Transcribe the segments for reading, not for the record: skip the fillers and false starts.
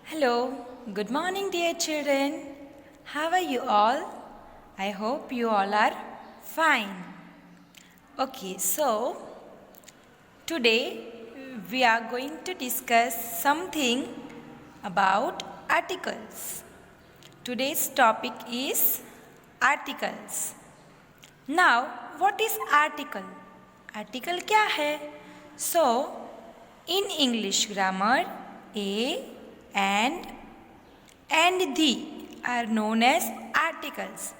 Hello, good morning, dear children. How are you all? I hope you all are fine. Okay, so today we are going to discuss something about articles. Today's topic is articles. Now, what is article? Article क्या है? So, in English grammar, a and the are known as articles.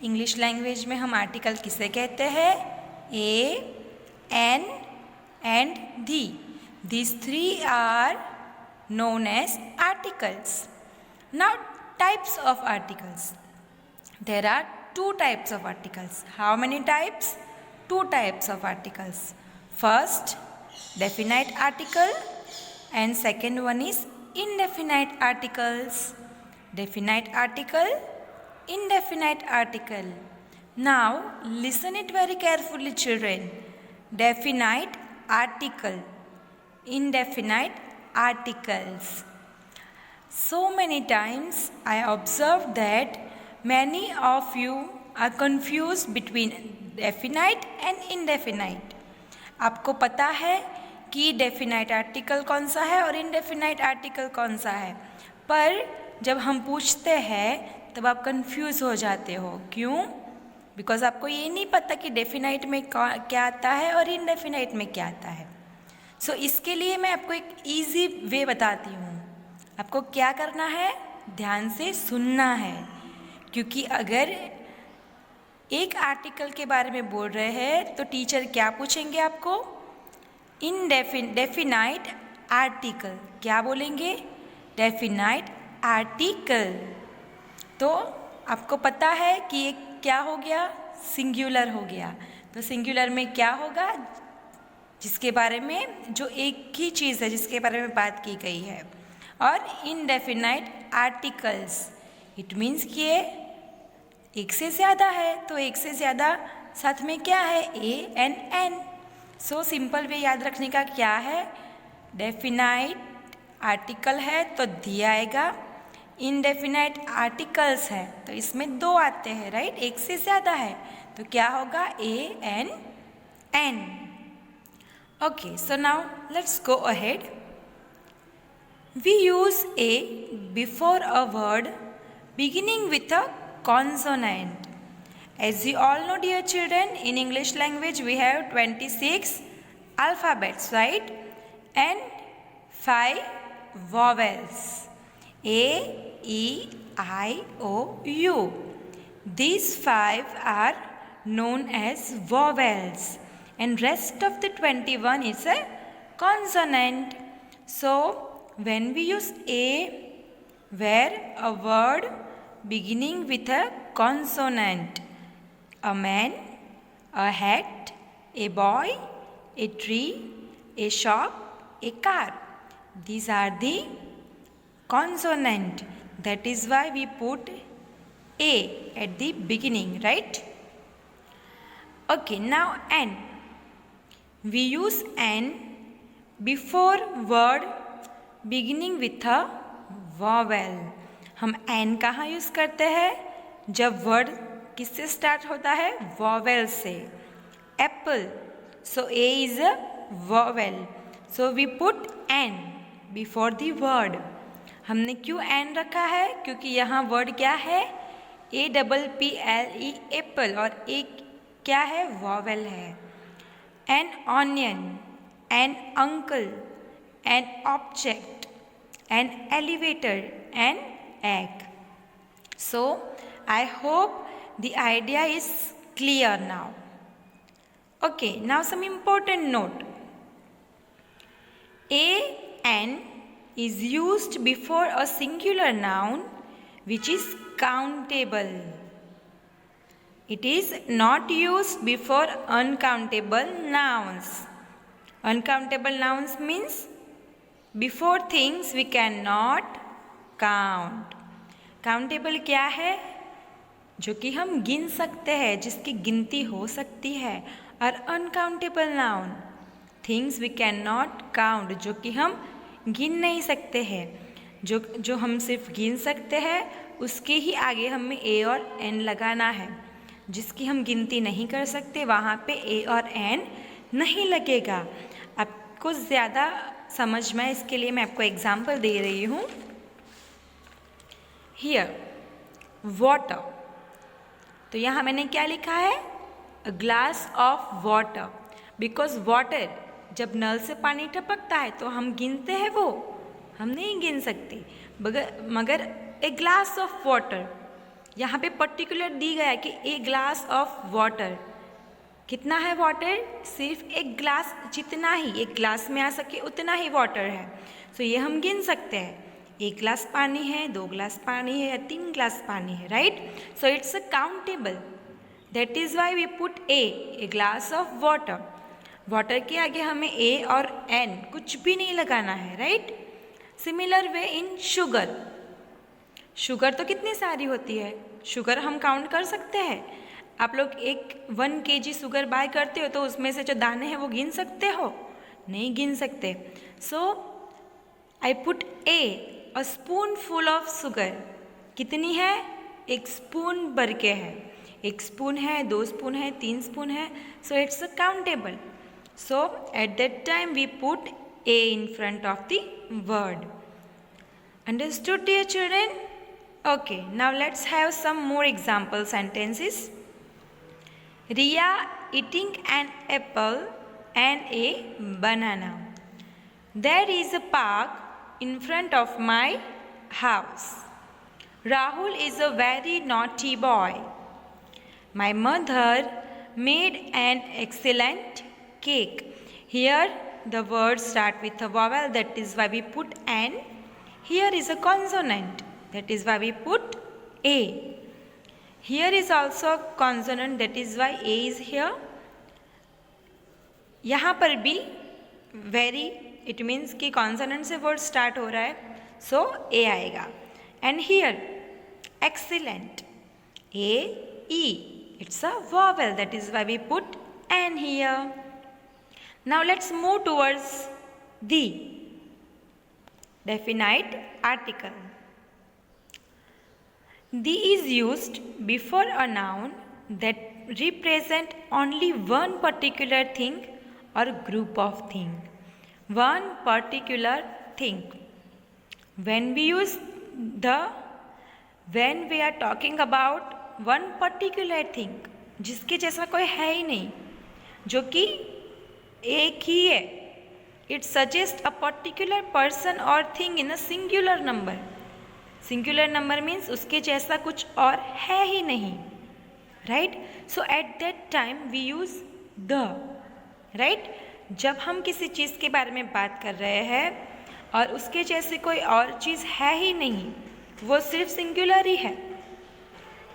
English language में हम article किसे कहते हैं? A, an and the. These three are known as articles. Now, types of articles. There are two types of articles. How many types? Two types of articles. First, definite article, and second one is indefinite articles. Definite article, indefinite article. Now listen it very carefully, children. Definite article, indefinite articles. So many times I observed that many of you are confused between definite and indefinite. आपको पता है कि definite article कौन सा है और indefinite article कौन सा है, पर जब हम पूछते हैं तब आप कंफ्यूज हो जाते हो. क्यों? बिकॉज आपको ये नहीं पता कि डेफिनाइट में क्या आता है और इनडेफिनाइट में क्या आता है. सो इसके लिए मैं आपको एक ईजी वे बताती हूँ. आपको क्या करना है? ध्यान से सुनना है, क्योंकि अगर एक आर्टिकल के बारे में बोल रहे हैं तो टीचर क्या पूछेंगे आपको? Definite article. क्या बोलेंगे? Definite article. तो आपको पता है कि ये क्या हो गया? सिंगुलर हो गया. तो सिंगुलर में क्या होगा? जिसके बारे में, जो एक ही चीज़ है जिसके बारे में बात की गई है. और इनडेफिनाइट आर्टिकल्स, इट मीन्स कि ये एक से ज़्यादा है. तो एक से ज़्यादा साथ में क्या है? A and an. So simple way याद रखने का क्या है? डेफिनाइट आर्टिकल है तो दी आएगा. इनडेफिनाइट आर्टिकल्स है तो इसमें दो आते हैं, राइट? एक से ज़्यादा है तो क्या होगा? A an an. Okay, so now let's go ahead. We use a before a word beginning with a consonant. As you all know, dear children, in English language we have 26 alphabets, right? And 5 vowels. A, E, I, O, U. These 5 are known as vowels, and rest of the 21 is a consonant. So when we use A where a word beginning with a consonant, a man, a hat, a boy, a tree, a shop, a car, these are the consonant. That is why we put A at the beginning, right? Okay, now N. We use N before word beginning with a vowel. हम N कहाँ use करते हैं? जब word किससे start होता है? Vowel से. Apple. So A is a vowel. So we put an before the word. हमने क्यों एन रखा है? क्योंकि यहाँ वर्ड क्या है? APPLE, एप्पल, और एक क्या है? वॉवेल है. An onion, an uncle, an object, an elevator, an egg. So I hope the idea is clear now. Okay, now some important note. An is used before a singular noun which is countable. It is not used before uncountable nouns. Uncountable nouns means before things we cannot count. Countable क्या है? जो कि हम गिन सकते हैं, जिसकी गिनती हो सकती है. और uncountable noun, things we can not count, जो कि हम गिन नहीं सकते हैं. जो जो हम सिर्फ गिन सकते हैं उसके ही आगे हमें ए और एन लगाना है। जिसकी हम गिनती नहीं कर सकते वहाँ पे ए और एन नहीं लगेगा। आपको ज़्यादा समझ में इसके लिए मैं आपको एग्जाम्पल दे रही हूँ। हियर वाटर, तो यहाँ मैंने क्या लिखा है, a glass of water, because water जब नल से पानी टपकता है तो हम गिनते हैं, वो हम नहीं गिन सकते। मगर ए ग्लास ऑफ वाटर, यहाँ पे पर्टिकुलर दी गया कि ए ग्लास ऑफ वाटर, कितना है वाटर, सिर्फ एक ग्लास जितना ही, एक ग्लास में आ सके उतना ही वाटर है। सो ये हम गिन सकते हैं, एक ग्लास पानी है, 2 ग्लास पानी है या 3 ग्लास पानी है, right. So it's a countable, that is why we put a glass of water. Water के आगे हमें ए और एन कुछ भी नहीं लगाना है, राइट। सिमिलर वे इन शुगर, शुगर तो कितनी सारी होती है, शुगर हम काउंट कर सकते हैं। आप लोग 1 kg शुगर बाय करते हो तो उसमें से जो दाने हैं वो गिन सकते हो, नहीं गिन सकते। So I put a spoonful of sugar, कितनी है, 1 स्पून भर के है, 1 स्पून है, 2 स्पून है, 3 स्पून है। So it's a countable. So at that time we put a in front of the word. Understood, dear children? Okay, now let's have some more example sentences. Riya eating an apple and a banana. There is a park in front of my house. Rahul is a very naughty boy. My mother made an excellent cake. Here the words start with a vowel, that is why we put an. Here is a consonant, that is why we put a. Here is also a consonant, that is why a is here. यहाँ पर भी very, it means कि consonant से word start हो रहा है, so a आएगा. And here excellent, a e, it's a vowel, that is why we put an here. Now let's move towards the definite article. The is used before a noun that represent only one particular thing or group of thing. One particular thing. When we are talking about one particular thing, जिसके जैसा कोई है ही नहीं, जो कि एक ही है, it suggests a particular person or thing in a singular number. Singular number means उसके जैसा कुछ और है ही नहीं, right? So at that time we use the, right? जब हम किसी चीज़ के बारे में बात कर रहे हैं और उसके जैसे कोई और चीज़ है ही नहीं, वो सिर्फ सिंगुलर ही है,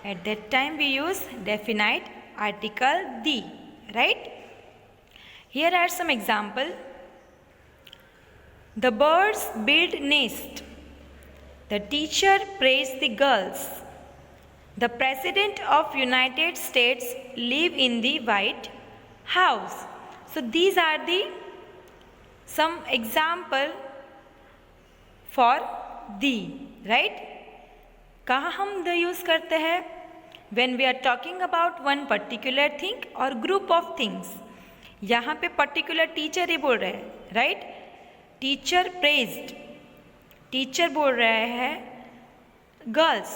at that time we use definite article the, right? Here are some example. The birds build nest. The teacher praised the girls. The President of United States live in the White House. So these are the some example for the, right? कहाँ हम the use करते हैं? When we are talking about one particular thing or group of things. यहाँ पे particular teacher ही बोल रहे हैं, right? Teacher praised, teacher बोल रहे हैं गर्ल्स,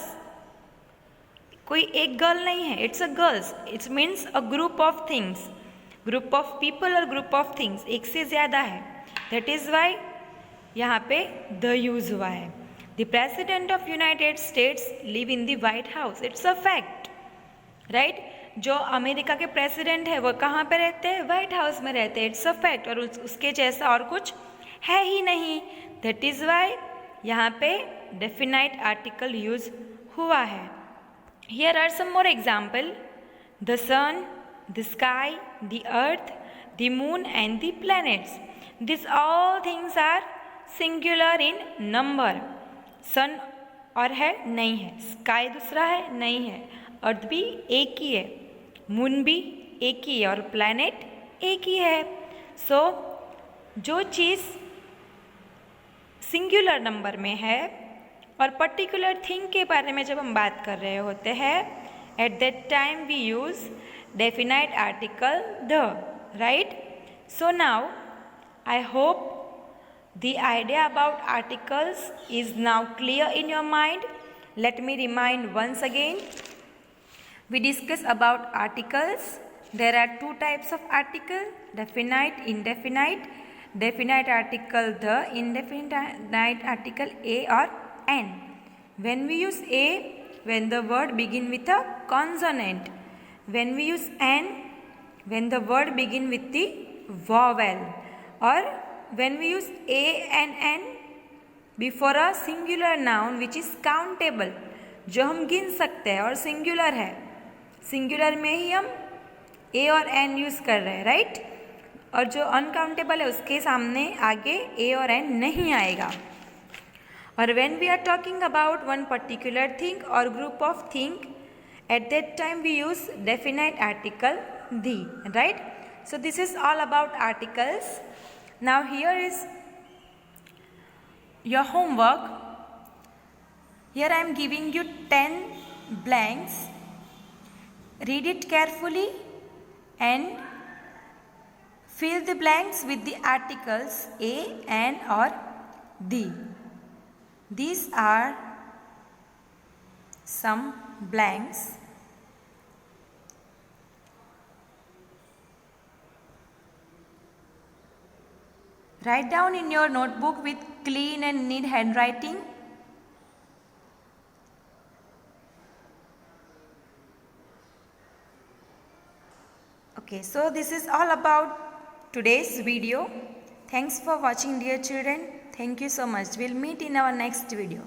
कोई एक गर्ल नहीं है, it's a girls, it's means a group of things, group of people और ग्रुप ऑफ थिंग्स, एक से ज़्यादा है, दैट इज़ वाई यहाँ पे द यूज़ हुआ है. The president of United states live in the white house, it's a fact, right. जो अमेरिका के प्रेसिडेंट है वो कहाँ पे रहते हैं? वाइट हाउस में रहते हैं, इट्स अ फैक्ट. और उसके जैसा और कुछ है ही नहीं, दैट इज़ वाई यहाँ पे डेफिनाइट आर्टिकल यूज हुआ है. Here are some more example. The sun, the sky, the earth, the moon and the planets. This all things are singular in number. Sun और है नहीं है, स्काई दूसरा है नहीं है, अर्थ भी एक ही है, मून भी एक ही है और प्लैनेट एक ही है. सो जो चीज़ सिंगुलर नंबर में है और पर्टिकुलर थिंग के बारे में जब हम बात कर रहे होते हैं, at that time we use definite article the, right? So now I hope the idea about articles is now clear in your mind. Let me remind once again. We discuss about articles. There are two types of article: definite, indefinite. Definite article the, indefinite article a or an. When we use a, when the word begin with a consonant. When we use an, when the word begin with the vowel. Or when we use a and n before a singular noun which is countable, जो हम गिन सकते हैं और singular है, singular में ही हम ए और एन यूज़ कर रहे हैं, राइट? और जो अनकाउंटेबल है उसके सामने आगे ए और एन नहीं आएगा. और when we are talking about one particular thing और group of thing, at that time we use definite article the, right? So this is all about articles. Now here is your homework. Here I am giving you 10 blanks. Read it carefully and fill the blanks with the articles a, an or the. These are some blanks. Write down in your notebook with clean and neat handwriting. Okay, so this is all about today's video. Thanks for watching, dear children. Thank you so much. We'll meet in our next video.